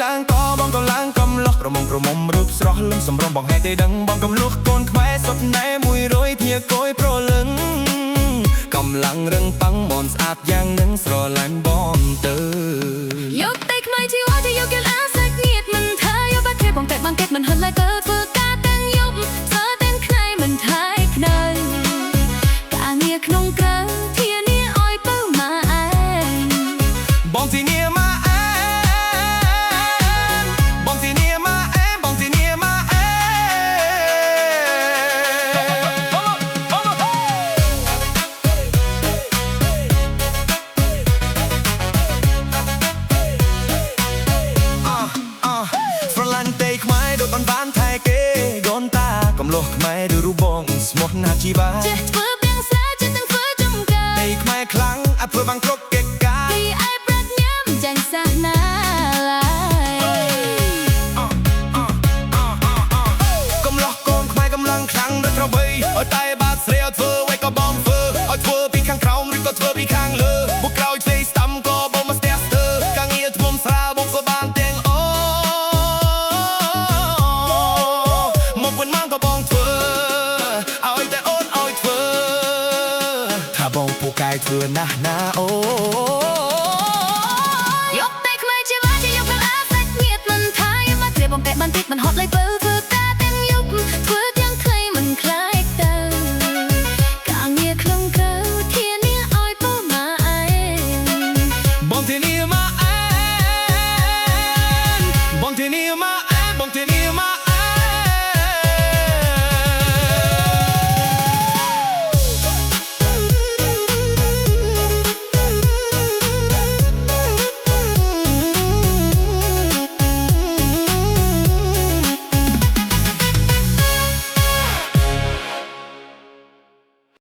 ឡើងកបងក៏ឡើងកំឡោះប្រមុំរូបស្រស់លឹមសម្រងបងហេតុទេដឹងបងកំលុះកូនខ្មែរសុទ្ធណែ100ធាគយប្រលឹងកំឡាំងរឹងប៉ាំងមនស្អាតយ៉ាងនឹងស្រឡាញ់បងទៅយកតែខ្មៅជីវ៉ាที่យកអាសាច់ញាតមិនថាយកបាត់ទេបងតែបងគេមិនហិនឡើយទៅធ្វើការទាំងយប់ធ្វើទាំងថ្ងៃមិនថាយក្តៅការងារក្នុងក្រៅធានាឲ្យបើមកឯងបងធានាមកបងធានាមកបងធានាមកស្រឡាញ់ទេខ្មែរដូចបានថែគេដូនតាកំលោះខ្មែរដូចរូបបងស្មោះណាជីវ៉ាចេះធ្វើទាំងស្រាចេះទាំងធ្វើចំការទេខ្មែរខ្លាំងអត់ធ្វើបានគ្រប់កិច្ចការពីឯប្រាជ្ញាមិនចាញ់សាសនាឡើយកំលោះកូនខ្មែរកំឡុងខ្លាំងដូចក្របីឲ្យតែបាត់ស្រីឲ្យធ្វើអ្វីក៏បងធ្វើឲ្យធ្វើពីខាងក្រោមឬក៏ធ្វើពីខាងលើពួកក្រោយទេស្ដាំក៏បងមកស្ទះស្ទើការងារធ្ងន់ស្រាលបងក៏បានទាំងមកវិញមកក៏បងធ្វើឲ្យតែអូនឲ្យធ្វើថាបងពូកែធ្វើណាស់ណាអូយកតែខ្មៅជីវ៉ាជាយកទាំងអាសាច់ញាតមិនថាយកបាត់ទេបងតែបានតិចមិនហត់ឡើយបើធ្វើការទាំងយប់ធ្វើទាំងថ្ងៃមិនខ្លាចទៅការងារក្នុងក្រៅធានាឲ្យបើមកឯងបងធានាមកបងធានាមក